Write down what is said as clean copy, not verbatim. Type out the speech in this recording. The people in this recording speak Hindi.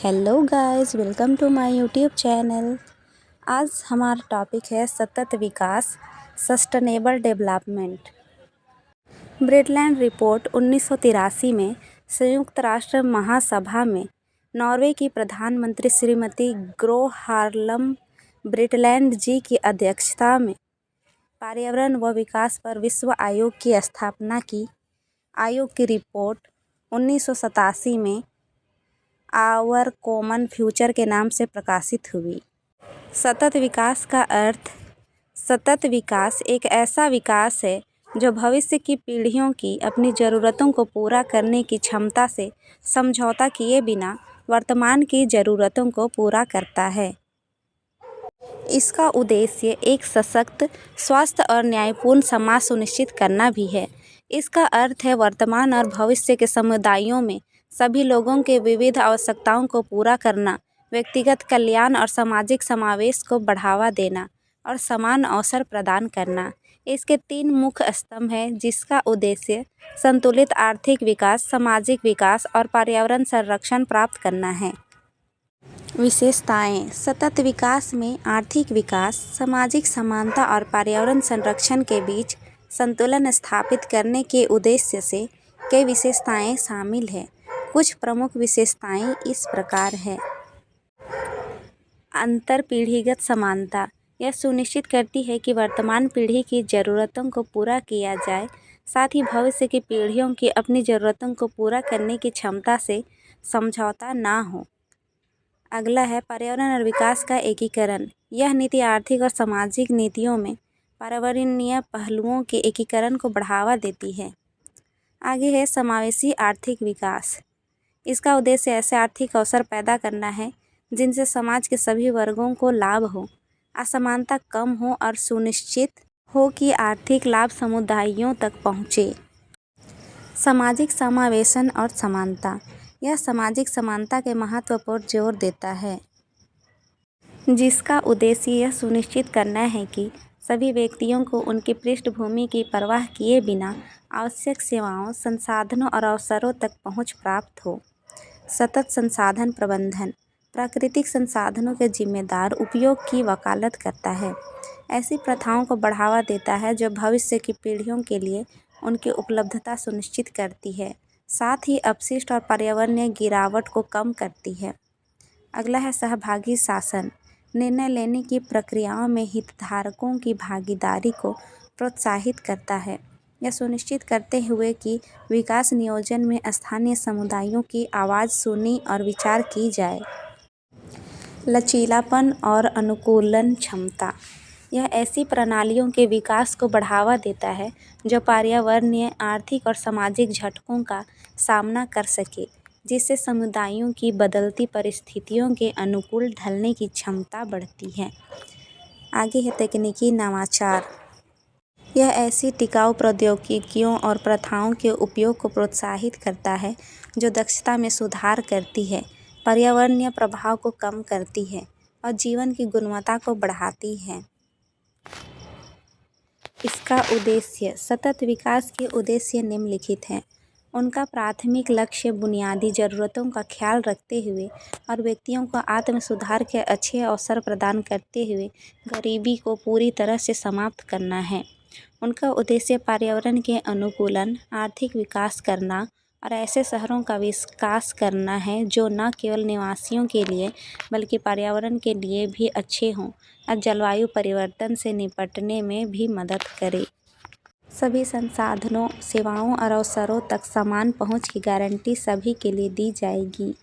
Hello guys, welcome to my YouTube channel. आज हमारा टॉपिक है सतत विकास, सस्टेनेबल डेवलपमेंट। ब्रिटलैंड रिपोर्ट 1983 में संयुक्त राष्ट्र महासभा में नॉर्वे की प्रधानमंत्री श्रीमती ग्रो हार्लम ब्रिटलैंड जी की अध्यक्षता में पर्यावरण व विकास पर विश्व आयोग की स्थापना की। आयोग की रिपोर्ट 1987 में आवर कॉमन फ्यूचर के नाम से प्रकाशित हुई। सतत विकास का अर्थ सतत विकास एक ऐसा विकास है जो भविष्य की पीढ़ियों की अपनी ज़रूरतों को पूरा करने की क्षमता से समझौता किए बिना वर्तमान की ज़रूरतों को पूरा करता है। इसका उद्देश्य एक सशक्त, स्वस्थ और न्यायपूर्ण समाज सुनिश्चित करना भी है। इसका अर्थ है वर्तमान और भविष्य के समुदायों में सभी लोगों के विविध आवश्यकताओं को पूरा करना, व्यक्तिगत कल्याण और सामाजिक समावेश को बढ़ावा देना और समान अवसर प्रदान करना। इसके 3 मुख्य स्तंभ हैं, जिसका उद्देश्य संतुलित आर्थिक विकास, सामाजिक विकास और पर्यावरण संरक्षण प्राप्त करना है। विशेषताएं: सतत विकास में आर्थिक विकास, सामाजिक समानता और पर्यावरण संरक्षण के बीच संतुलन स्थापित करने के उद्देश्य से कई विशेषताएं शामिल हैं। कुछ प्रमुख विशेषताएं इस प्रकार हैं। अंतरपीढ़ीगत समानता यह सुनिश्चित करती है कि वर्तमान पीढ़ी की ज़रूरतों को पूरा किया जाए, साथ ही भविष्य की पीढ़ियों की अपनी ज़रूरतों को पूरा करने की क्षमता से समझौता ना हो। अगला है पर्यावरण और विकास का एकीकरण। यह नीति आर्थिक और सामाजिक नीतियों में पर्यावरणीय पहलुओं के एकीकरण को बढ़ावा देती है। आगे है समावेशी आर्थिक विकास। इसका उद्देश्य ऐसे आर्थिक अवसर पैदा करना है जिनसे समाज के सभी वर्गों को लाभ हो, असमानता कम हो और सुनिश्चित हो कि आर्थिक लाभ समुदायों तक पहुँचे। सामाजिक समावेशन और समानता यह सामाजिक समानता के महत्व पर जोर देता है, जिसका उद्देश्य यह सुनिश्चित करना है कि सभी व्यक्तियों को उनकी पृष्ठभूमि की परवाह किए बिना आवश्यक सेवाओं, संसाधनों और अवसरों तक पहुंच प्राप्त हो। सतत संसाधन प्रबंधन प्राकृतिक संसाधनों के जिम्मेदार उपयोग की वकालत करता है। ऐसी प्रथाओं को बढ़ावा देता है जो भविष्य की पीढ़ियों के लिए उनकी उपलब्धता सुनिश्चित करती है, साथ ही अपशिष्ट और पर्यावरणीय गिरावट को कम करती है। अगला है सहभागी शासन। निर्णय लेने की प्रक्रियाओं में हितधारकों की भागीदारी को प्रोत्साहित करता है, यह सुनिश्चित करते हुए कि विकास नियोजन में स्थानीय समुदायों की आवाज़ सुनी और विचार की जाए। लचीलापन और अनुकूलन क्षमता यह ऐसी प्रणालियों के विकास को बढ़ावा देता है जो पर्यावरणीय, आर्थिक और सामाजिक झटकों का सामना कर सके, जिससे समुदायों की बदलती परिस्थितियों के अनुकूल ढलने की क्षमता बढ़ती है। आगे है तकनीकी नवाचार। यह ऐसी टिकाऊ प्रौद्योगिकियों और प्रथाओं के उपयोग को प्रोत्साहित करता है जो दक्षता में सुधार करती है, पर्यावरणीय प्रभाव को कम करती है और जीवन की गुणवत्ता को बढ़ाती है। इसका उद्देश्य सतत विकास के उद्देश्य निम्नलिखित हैं। उनका प्राथमिक लक्ष्य बुनियादी ज़रूरतों का ख्याल रखते हुए और व्यक्तियों को आत्म सुधार के अच्छे अवसर प्रदान करते हुए गरीबी को पूरी तरह से समाप्त करना है। उनका उद्देश्य पर्यावरण के अनुकूलन, आर्थिक विकास करना और ऐसे शहरों का विकास करना है जो न केवल निवासियों के लिए बल्कि पर्यावरण के लिए भी अच्छे हों और जलवायु परिवर्तन से निपटने में भी मदद करें। सभी संसाधनों, सेवाओं और अवसरों तक समान पहुंच की गारंटी सभी के लिए दी जाएगी।